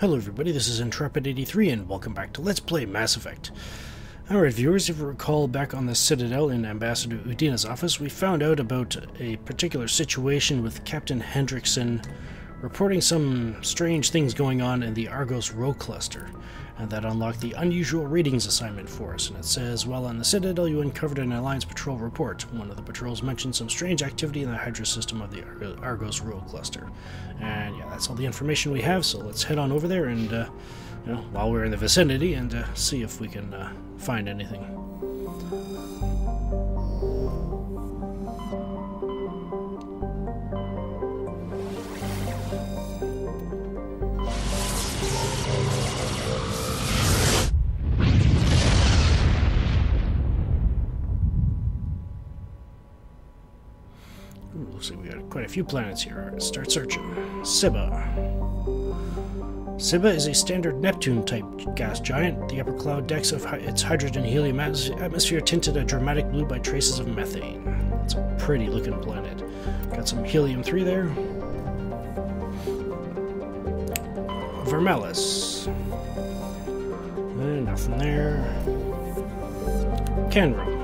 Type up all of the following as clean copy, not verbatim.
Hello everybody, this is Intrepid83 and welcome back to Let's Play Mass Effect. Alright viewers, if you recall back on the Citadel in Ambassador Udina's office, we found out about a particular situation with Captain Hendrickson reporting some strange things going on in the Argos Rho cluster, and that unlocked the unusual readings assignment for us. And it says, while on the Citadel you uncovered an Alliance patrol report. One of the patrols mentioned some strange activity in the Hydra System of the Argos Rho cluster. And yeah, that's all the information we have, so let's head on over there and, while we're in the vicinity, and see if we can find anything. Looks like we got quite a few planets here. Alright, start searching. Siba. Siba is a standard Neptune-type gas giant. The upper cloud decks of its hydrogen-helium atmosphere tinted a dramatic blue by traces of methane. It's a pretty-looking planet. Got some helium-3 there. Vermelis. Nothing there. Canrum.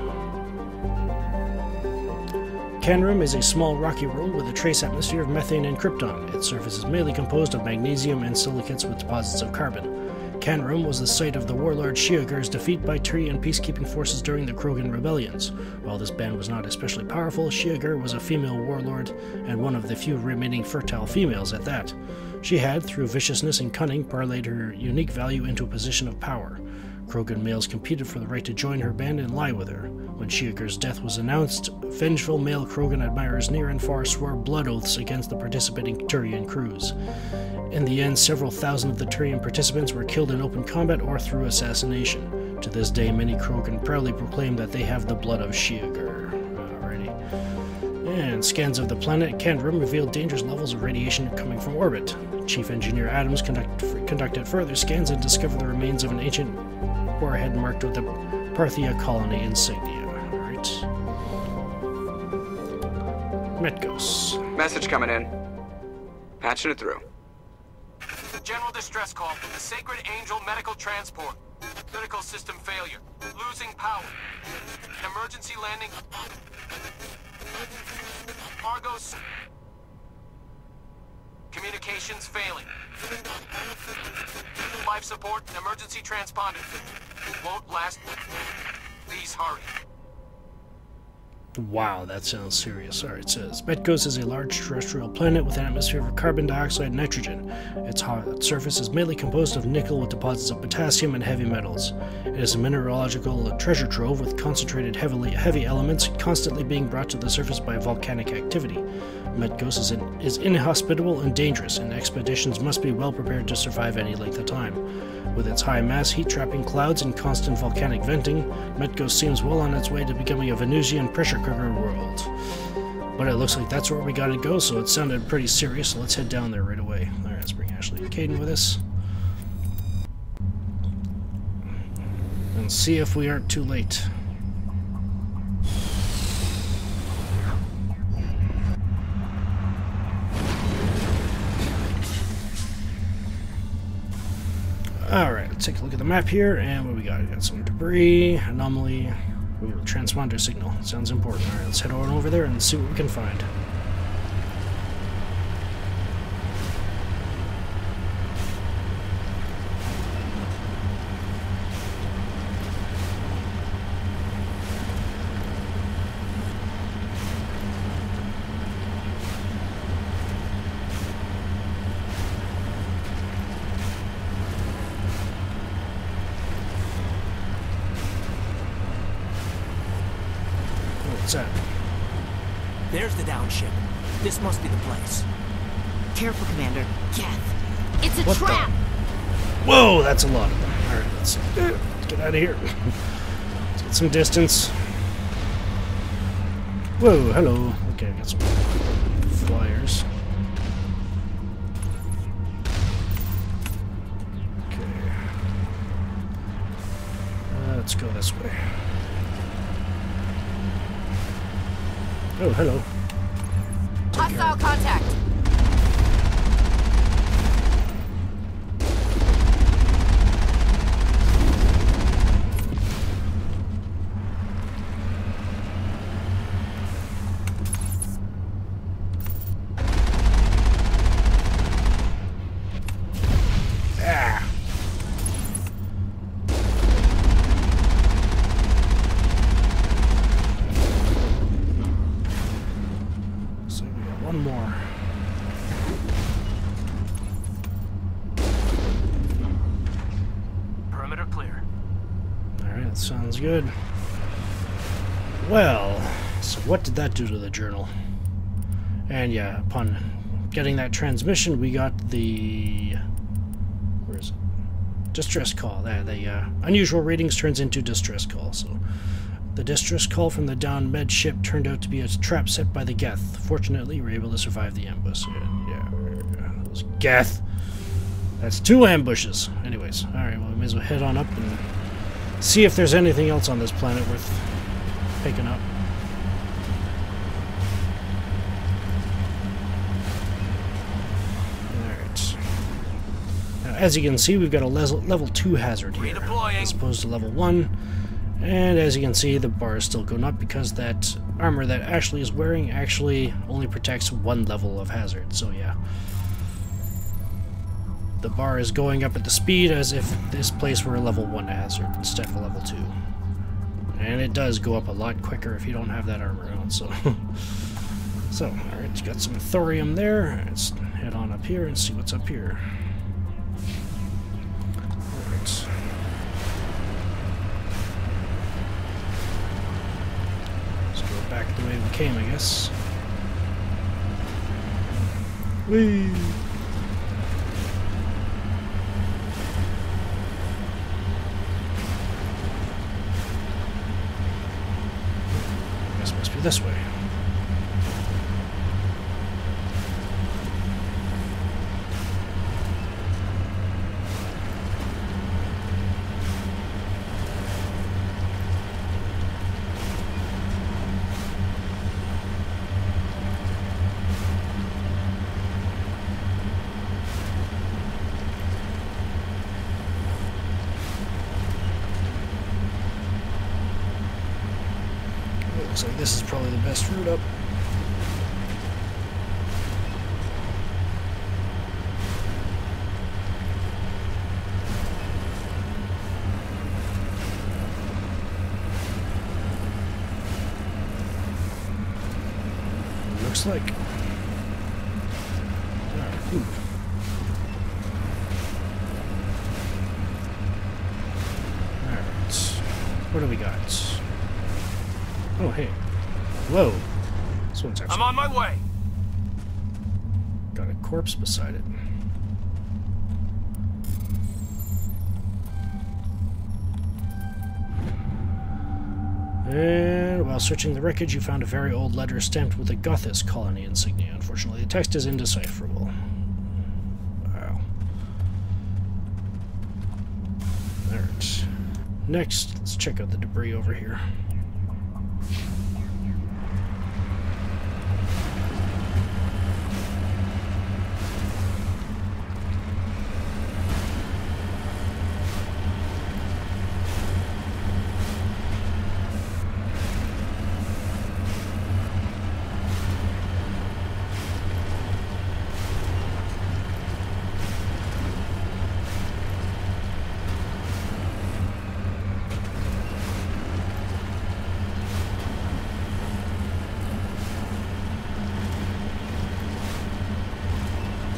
Canrum is a small rocky world with a trace atmosphere of methane and krypton. Its surface is mainly composed of magnesium and silicates with deposits of carbon. Canrum was the site of the warlord Shiagur's defeat by Tyrian peacekeeping forces during the Krogan rebellions. While this band was not especially powerful, Shiagur was a female warlord and one of the few remaining fertile females at that. She had, through viciousness and cunning, parlayed her unique value into a position of power. Krogan males competed for the right to join her band and lie with her. When Shiagur's death was announced, vengeful male Krogan admirers near and far swore blood oaths against the participating Turian crews. In the end, several thousand of the Turian participants were killed in open combat or through assassination. To this day, many Krogan proudly proclaim that they have the blood of Shiagur. Alrighty. And scans of the planet Canrum revealed dangerous levels of radiation coming from orbit. Chief Engineer Adams conducted further scans and discovered the remains of an ancient warhead marked with the Parthia colony insignia. Alright. Metgos. Message coming in. Patching it through. General distress call from the Sacred Angel Medical Transport. Critical system failure. Losing power. Emergency landing. Argos. Communications failing. Life support and emergency transponder. Won't last. Please hurry. Wow, that sounds serious. Alright, it says, Metgos is a large terrestrial planet with an atmosphere of carbon dioxide and nitrogen. Its hot surface is mainly composed of nickel with deposits of potassium and heavy metals. It is a mineralogical treasure trove with concentrated heavy elements constantly being brought to the surface by volcanic activity. Metgos is inhospitable and dangerous, and expeditions must be well prepared to survive any length of time. With its high mass, heat-trapping clouds, and constant volcanic venting, Metgos seems well on its way to becoming a Venusian pressure cooker world. But it looks like that's where we gotta go, so it sounded pretty serious, so let's head down there right away. Alright, let's bring Ashley and Caden with us. And see if we aren't too late. Alright, let's take a look at the map here, and what we got? We got some debris, anomaly, transponder signal. Sounds important. Alright, let's head on over there and see what we can find. What's that? There's the downship. This must be the place. Careful, Commander. Keth, it's a What trap! Whoa, that's a lot of them. Alright, let's get out of here. Let's get some distance. Whoa, hello. Okay, I got some flyers. Okay. Let's go this way. Oh, hello. Hostile contact. Sounds good. Well, so what did that do to the journal? And yeah, upon getting that transmission, we got the... where is it? Distress call. The unusual readings turns into distress call. So the distress call from the downed med ship turned out to be a trap set by the Geth. Fortunately, we were able to survive the ambush. Yeah, those Geth. That's 2 ambushes. Anyways, alright, well, we may as well head on up and see if there's anything else on this planet worth picking up. Alright. Now, as you can see, we've got a level 2 hazard here, as opposed to level 1. And as you can see, the bar is still going up because that armor that Ashley is wearing actually only protects 1 level of hazard. So yeah. The bar is going up at the speed as if this place were a level 1 hazard instead of a level 2. And it does go up a lot quicker if you don't have that armor on, so... So, alright, got some thorium there. Let's head on up here and see what's up here. Alright. Let's go back the way we came, I guess. Whee! Must be this way. Looks like this is probably the best route up. Looks like. Alright, ooh. Alright. What do we got? Oh, hey. Whoa. This one's actually... I'm on my way. Got a corpse beside it. And while searching the wreckage, you found a very old letter stamped with a Gothis colony insignia. Unfortunately, the text is indecipherable. Wow. Alright. Next, let's check out the debris over here.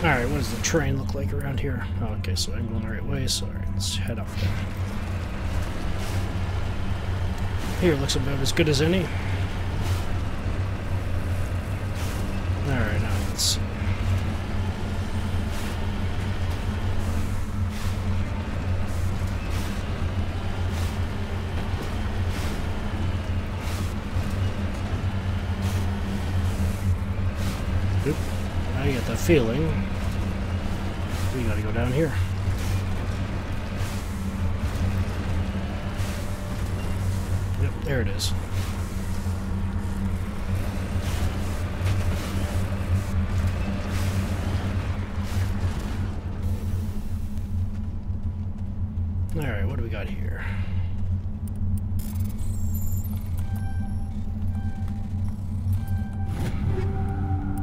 Alright, what does the terrain look like around here? Oh, okay, so I'm going the right way, so alright, let's head up there. Here, looks about as good as any. Alright, now let's see. Oop. I get the feeling we gotta go down here. Yep, there it is. Alright, what do we got here?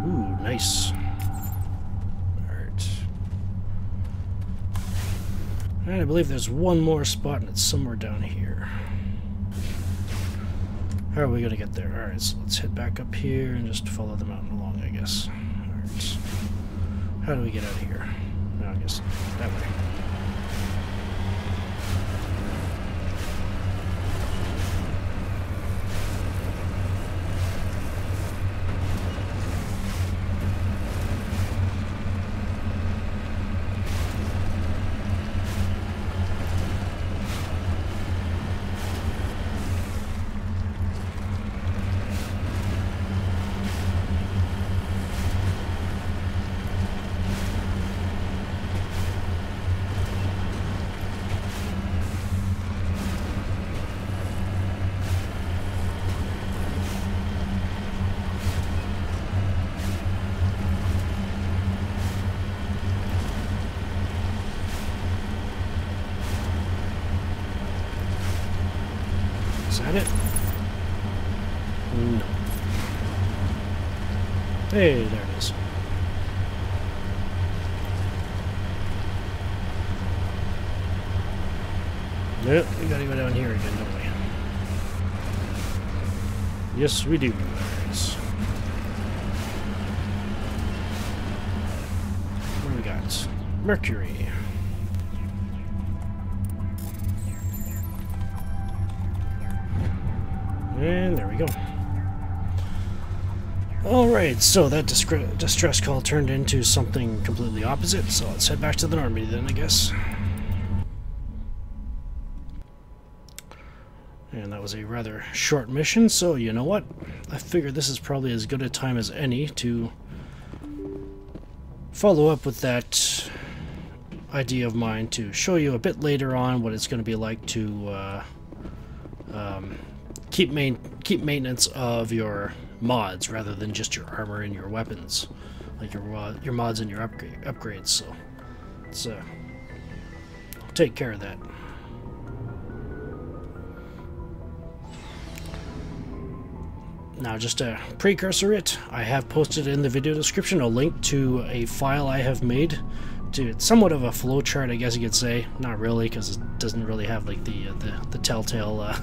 Ooh, nice. Alright. And I believe there's one more spot and it's somewhere down here. How are we gonna get there? Alright, so let's head back up here and just follow the mountain along, I guess. Alright. How do we get out of here? No, I guess that way. Is that it? No. Hey, there it is. Yep, we gotta go down here again, don't we? Yes, we do. Nice. What do we got? Mercury. And there we go. Alright, so that distress call turned into something completely opposite, so let's head back to the Armory then, I guess. And that was a rather short mission, so you know what? I figure this is probably as good a time as any to follow up with that idea of mine to show you a bit later on what it's going to be like to keep maintenance of your mods rather than just your armor and your weapons, like your mods and your upgrades. So let's take care of that. Now, just a precursor it, I have posted in the video description a link to a file I have made. It's somewhat of a flowchart, I guess you could say. Not really, because it doesn't really have like the telltale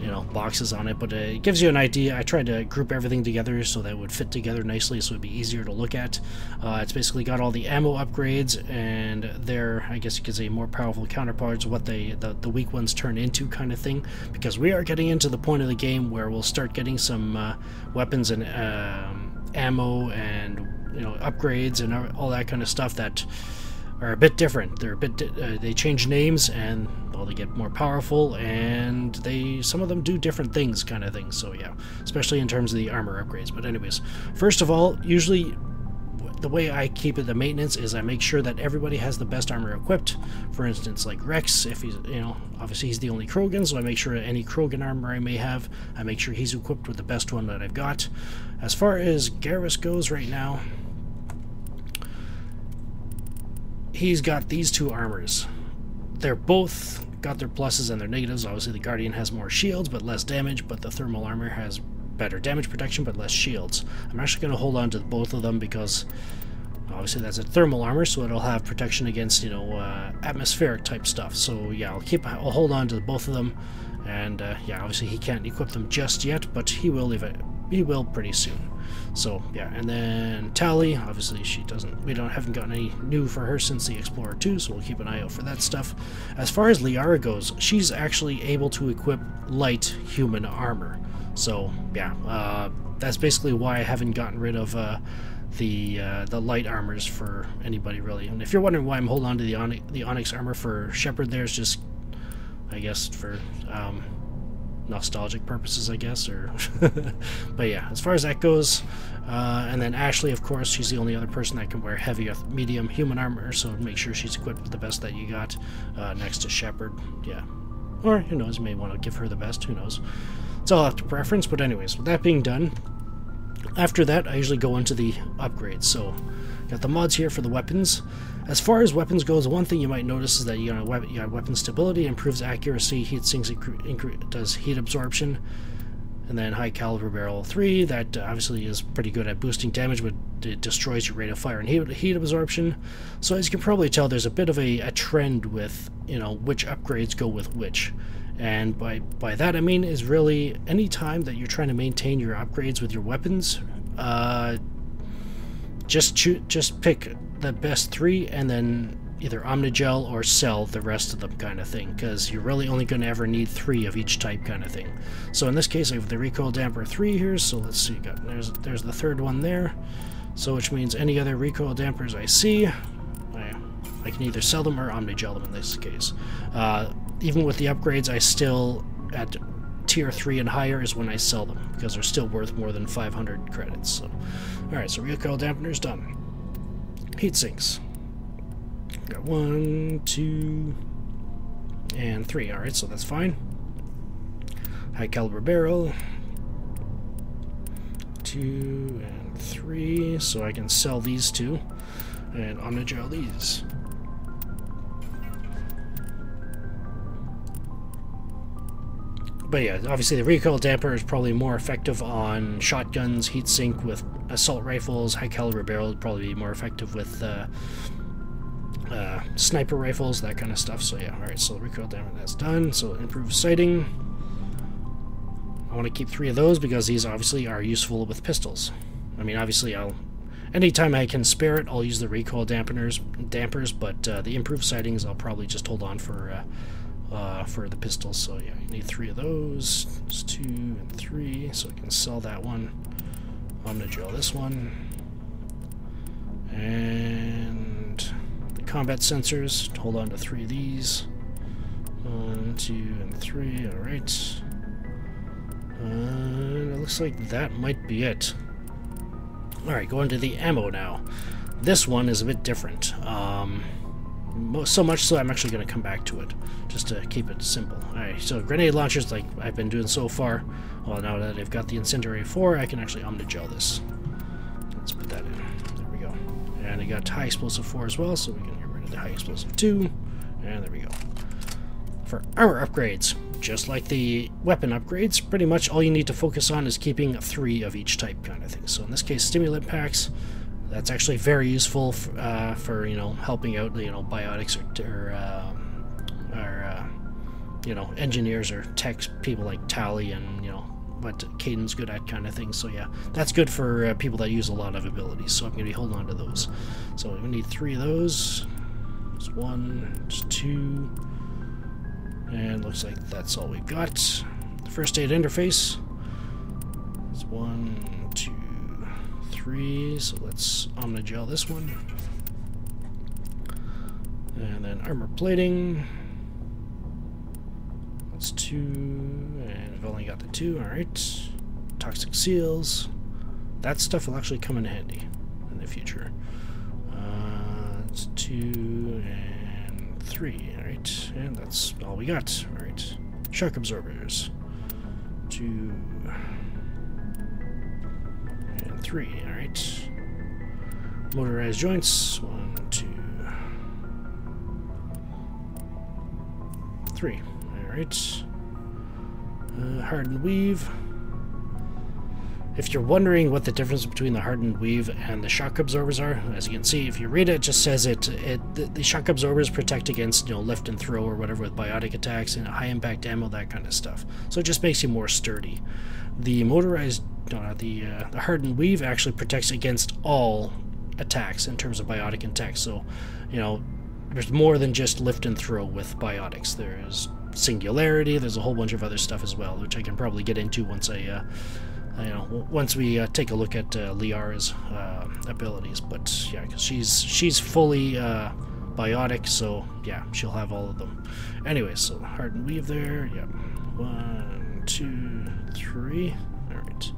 you know, boxes on it, but it gives you an idea. I tried to group everything together so that it would fit together nicely, so it'd be easier to look at. It's basically got all the ammo upgrades and their, I guess you could say, more powerful counterparts, what the weak ones turn into, kind of thing. Because we are getting into the point of the game where we'll start getting some weapons and ammo and, you know, upgrades and all that kind of stuff that are a bit different. They're a bit they change names, and well, they get more powerful, and some of them do different things, kind of thing. So yeah, especially in terms of the armor upgrades. But anyways, first of all, usually the way I keep it, the maintenance, is I make sure that everybody has the best armor equipped. For instance, like Rex, if he's, you know, obviously he's the only Krogan, so I make sure any Krogan armor I may have, I make sure he's equipped with the best one that I've got. As far as Garrus goes right now, he's got these two armors. They're both got their pluses and their negatives. Obviously the Guardian has more shields but less damage, but the thermal armor has better damage protection but less shields. I'm actually going to hold on to both of them because obviously that's a thermal armor, so it'll have protection against, you know, atmospheric type stuff. So yeah, I'll hold on to both of them, and yeah, obviously he can't equip them just yet, but he will pretty soon. So yeah, and then Tali, obviously haven't gotten any new for her since the Explorer 2, so we'll keep an eye out for that stuff. As far as Liara goes, she's actually able to equip light human armor. So yeah, that's basically why I haven't gotten rid of the light armors for anybody really. And if you're wondering why I'm holding on to the Onyx armor for Shepard, there's just, I guess, for nostalgic purposes, I guess, or but yeah, as far as that goes, and then Ashley, of course, she's the only other person that can wear heavy or medium human armor, so make sure she's equipped with the best that you got, next to Shepard. Yeah, or who knows, you may want to give her the best, who knows, it's all up to preference. But anyways, with that being done, after that I usually go into the upgrades. So got the mods here for the weapons. As far as weapons goes, one thing you might notice is that you got weapon stability, improves accuracy, heat sinks, does heat absorption, and then high caliber barrel 3, that obviously is pretty good at boosting damage, but it destroys your rate of fire and heat absorption. So as you can probably tell, there's a bit of a trend with, you know, which upgrades go with which. And by that I mean is really any time that you're trying to maintain your upgrades with your weapons, just pick the best 3 and then either Omni-Gel or sell the rest of them, kind of thing, because you're really only going to ever need 3 of each type, kind of thing. So in this case I have the Recoil Damper 3 here, so let's see, there's the third one there, so which means any other recoil dampers I see, I can either sell them or Omni-Gel them in this case. Even with the upgrades, I still, at tier 3 and higher is when I sell them, because they're still worth more than 500 credits. So, alright, so recoil dampeners done. Heat sinks. Got 1, 2, and 3. Alright, so that's fine. High caliber barrel. 2 and 3, so I can sell these 2. And Omni-Gel these. But yeah, obviously the recoil damper is probably more effective on shotguns, heatsink with assault rifles, high caliber barrel would probably be more effective with sniper rifles, that kind of stuff. So yeah, alright, so the recoil damper, that's done. So improved sighting. I want to keep 3 of those because these obviously are useful with pistols. I mean, obviously anytime I can spare it, I'll use the recoil dampers, but the improved sightings I'll probably just hold on for the pistols. So yeah, you need 3 of those. It's 2 and 3, so I can sell that one. I'm gonna drill this one. And the combat sensors, hold on to 3 of these. 1, 2, and 3, alright. It looks like that might be it. Alright, going to the ammo now. This one is a bit different. So much so I'm actually going to come back to it, just to keep it simple. Alright, so grenade launchers, like I've been doing so far. Well, now that I've got the Incendiary 4, I can actually Omni-gel this. Let's put that in. There we go. And I got high explosive 4 as well, so we can get rid of the high explosive 2. And there we go. For armor upgrades, just like the weapon upgrades, pretty much all you need to focus on is keeping 3 of each type kind of thing. So in this case, stimulant packs, that's actually very useful for you know, helping out, you know, biotics or you know, engineers or tech people like Tally and, you know, what Caden's good at kind of thing. So yeah, that's good for people that use a lot of abilities. So I'm going to be holding on to those. So we need 3 of those. There's 1, there's 2. And looks like that's all we've got. The first aid interface. It's 1, 2, 3. So let's Omni-gel this one. And then armor plating. That's 2. And we've only got the 2. Alright. Toxic seals. That stuff will actually come in handy in the future. It's 2 and 3. Alright, and that's all we got. Alright. Shock absorbers. 2 and 3. Alright. Motorized joints. 1, 2, 3. Alright. Hardened weave. If you're wondering what the difference between the hardened weave and the shock absorbers are, as you can see, if you read it, it just says the shock absorbers protect against, you know, lift and throw or whatever with biotic attacks and high impact ammo, that kind of stuff. So it just makes you more sturdy. The motorized, the hardened weave actually protects against all attacks in terms of biotic attacks. So, you know, there's more than just lift and throw with biotics. There's singularity. There's a whole bunch of other stuff as well, which I can probably get into once once we take a look at Liara's abilities. But yeah, because she's fully biotic, so yeah, she'll have all of them. Anyway, so hardened weave there. Yep. 1, 2, 3. All right.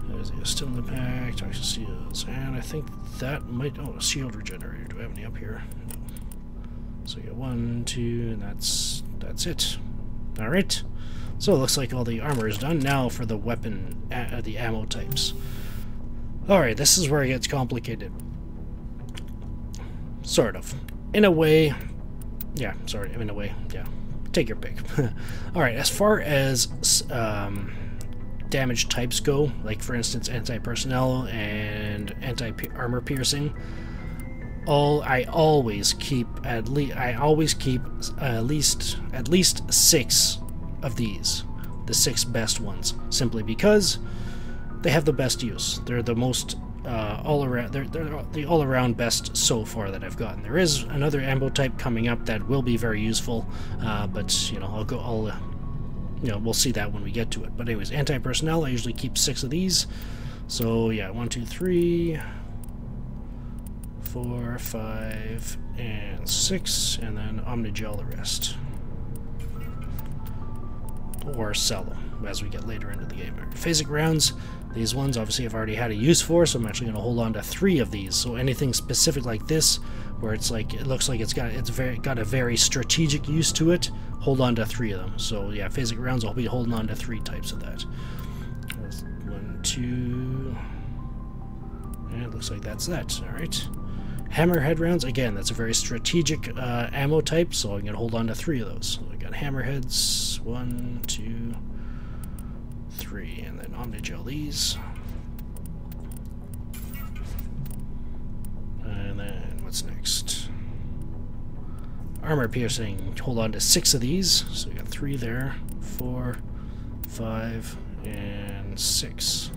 There's the stimulant pack, toxic seals, and I think that might. Oh, a shield regenerator. Do I have any up here? No. So you got 1, 2, and that's it. All right. So it looks like all the armor is done. Now for the weapon, the ammo types. Alright, this is where it gets complicated. Sort of. In a way. Yeah, sorry, in a way. Yeah. Take your pick. Alright, as far as damage types go, like for instance anti-personnel and anti-armor piercing, I always keep at least 6 of these, the 6 best ones, simply because they have the best use. They're the most all-around. They're the all-around best so far that I've gotten. There is another ammo type coming up that will be very useful, but you know, we'll see that when we get to it. But anyways, anti-personnel, I usually keep 6 of these. So yeah, 1, 2, 3, 4, 5, and 6, and then Omni-gel the rest. Or sell them as we get later into the game. Phasic rounds, these ones obviously I've already had a use for, so I'm actually going to hold on to 3 of these. So anything specific like this, where it's like it looks like it's got a very strategic use to it, hold on to 3 of them. So yeah, phasic rounds, I'll be holding on to 3 types of that. 1, 2, and it looks like that's that. All right. Hammerhead rounds, again, that's a very strategic ammo type, so I'm going to hold on to 3 of those. So I got hammerheads. 1, 2, 3, and then Omni-gel these. And then what's next? Armor piercing. Hold on to 6 of these. So we got 3 there, 4, 5, and 6.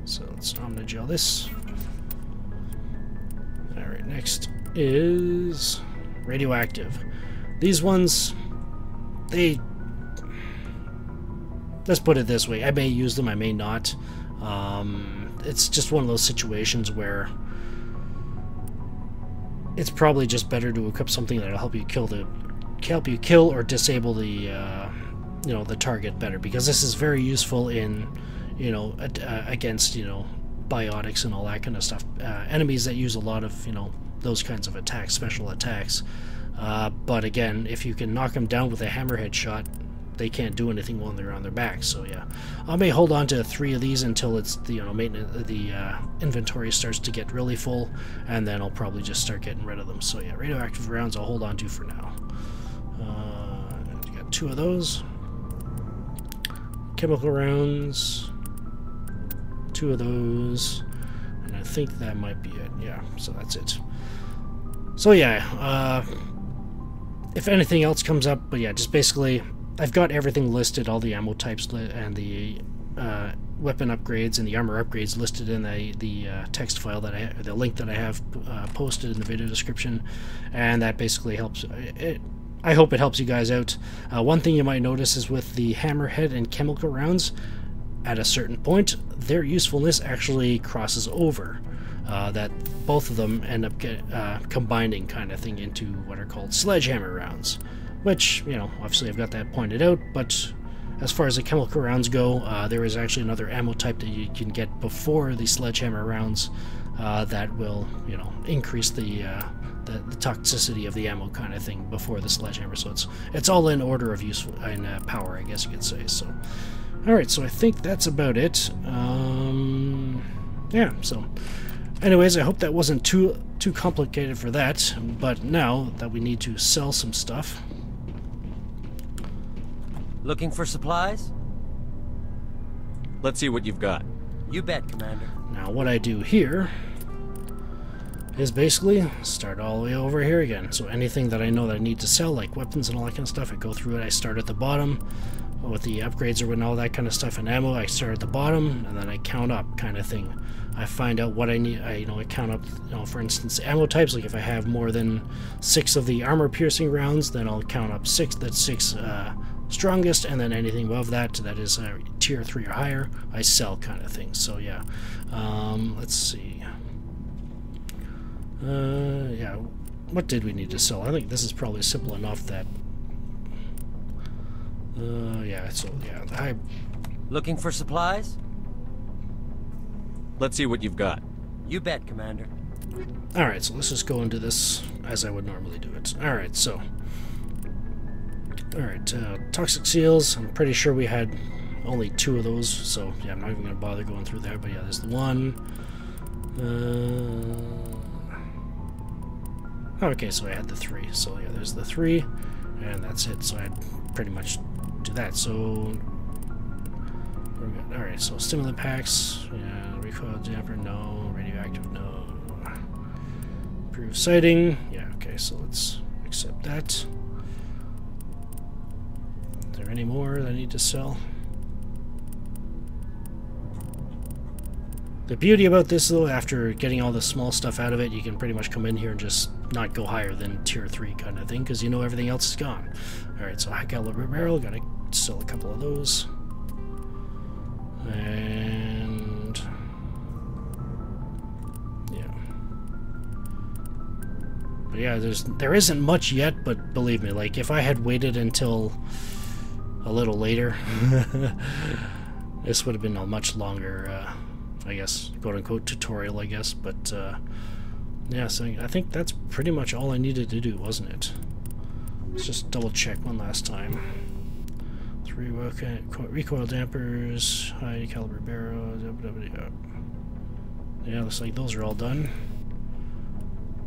So let's Omni-gel this. Alright, next is radioactive. These ones, let's put it this way, I may use them, I may not. It's just one of those situations where it's probably just better to equip something that'll help you kill or disable the you know, the target better, because this is very useful in, you know, against, you know, biotics and all that kind of stuff. Enemies that use a lot of, you know, those kinds of attacks, special attacks. But again, if you can knock them down with a hammerhead shot, they can't do anything when they're on their back. So yeah, I may hold on to 3 of these until it's the, you know, the inventory starts to get really full, and then I'll probably just start getting rid of them. So yeah, radioactive rounds I'll hold on to for now. Got 2 of those. Chemical rounds, 2 of those, and I think that might be it. Yeah, so that's it. So yeah, if anything else comes up, but yeah, just basically, I've got everything listed, all the ammo types and the weapon upgrades and the armor upgrades listed in the text file that the link that I have posted in the video description, and that basically helps. I hope it helps you guys out. One thing you might notice is with the hammerhead and chemical rounds, at a certain point, their usefulness actually crosses over. That both of them end up combining kind of thing into what are called sledgehammer rounds, which, you know, obviously I've got that pointed out, but as far as the chemical rounds go, there is actually another ammo type that you can get before the sledgehammer rounds that will, you know, increase the toxicity of the ammo kind of thing before the sledgehammer. So it's all in order of use and power, I guess you could say. So, all right, so I think that's about it. Yeah. So, anyways, I hope that wasn't too complicated for that. But now that we need to sell some stuff. Looking for supplies? Let's see what you've got. You bet, Commander. Now, what I do here is basically start all the way over here again. So anything that I know that I need to sell, like weapons and all that kind of stuff, I go through it. I start at the bottom with the upgrades or with all that kind of stuff and ammo. I start at the bottom and then I count up, kind of thing. I find out what I need. I count up, for instance, ammo types. Like if I have more than 6 of the armor piercing rounds, then I'll count up 6. That's 6 strongest, and then anything above that, that is tier 3 or higher, I sell, kind of thing. So yeah, let's see. Yeah, what did we need to sell? I think this is probably simple enough that. Yeah. So yeah, the high. Looking for supplies? Let's see what you've got. You bet, Commander. Alright, so let's just go into this as I would normally do it. Alright, so. Alright, toxic seals. I'm pretty sure we had only 2 of those, so yeah, I'm not even going to bother going through there, but yeah, there's the 1. Okay, so I had the 3. So yeah, there's the 3, and that's it. So I'd pretty much do that. So we're good. Alright, so stimulant packs, yeah, recoil damper, no, radioactive, no. Improved sighting, yeah, okay, so let's accept that. Is there any more that I need to sell? The beauty about this, though, after getting all the small stuff out of it, you can pretty much come in here and just not go higher than tier 3 kind of thing, because you know everything else is gone. Alright, so high caliber barrel, gotta sell a couple of those. And yeah. But yeah, there isn't much yet, but believe me, like if I had waited until a little later, this would have been a much longer I guess, quote-unquote tutorial, I guess, but, yeah, so I think that's pretty much all I needed to do, wasn't it? Let's just double-check one last time. 3 recoil dampers, high caliber barrel, yeah, looks like those are all done.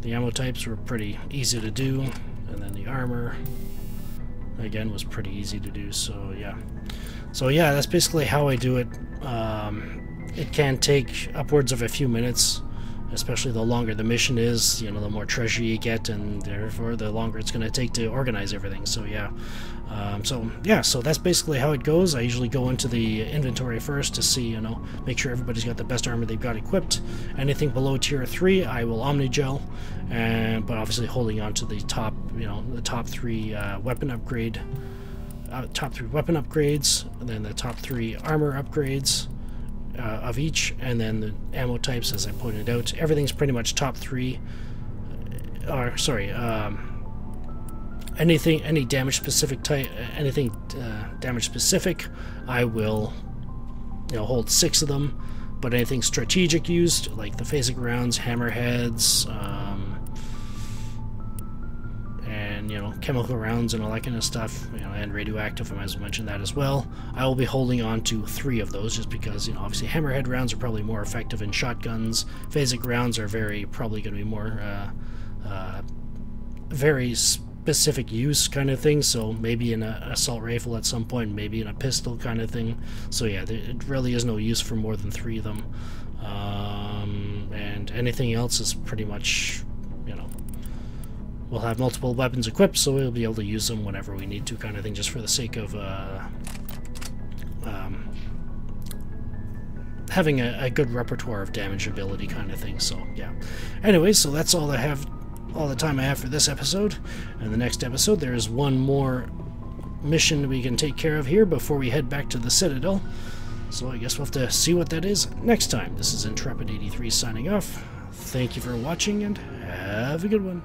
The ammo types were pretty easy to do, and then the armor. again, was pretty easy to do. So yeah, that's basically how I do it. It can take upwards of a few minutes, especially the longer the mission is, you know, the more treasure you get, and therefore the longer it's going to take to organize everything. So yeah, so that's basically how it goes. I usually go into the inventory first to see, you know, make sure everybody's got the best armor they've got equipped. Anything below tier 3, I will Omni-Gel, but obviously holding on to the top, you know, the top 3 weapon upgrade, top 3 weapon upgrades, and then the top 3 armor upgrades. Of each, and then the ammo types, as I pointed out, everything's pretty much top 3. Or sorry, any damage specific type, anything damage specific, I will, you know, hold 6 of them. But anything strategic used, like the phasic rounds, hammerheads, and, you know, chemical rounds and all that kind of stuff, you know, and radioactive, I might as well mention that as well. I will be holding on to 3 of those, just because, you know, obviously hammerhead rounds are probably more effective in shotguns. Phasic rounds are probably going to be more very specific use kind of thing, so maybe in an assault rifle at some point, maybe in a pistol kind of thing. So yeah, it really is no use for more than 3 of them. And anything else is pretty much, you know, we'll have multiple weapons equipped, so we'll be able to use them whenever we need to, kind of thing, just for the sake of having a good repertoire of damage ability kind of thing. So yeah. Anyway, so that's all the time I have for this episode. In the next episode, there is one more mission we can take care of here before we head back to the Citadel. So I guess we'll have to see what that is next time. This is Intrepid83 signing off. Thank you for watching, and have a good one.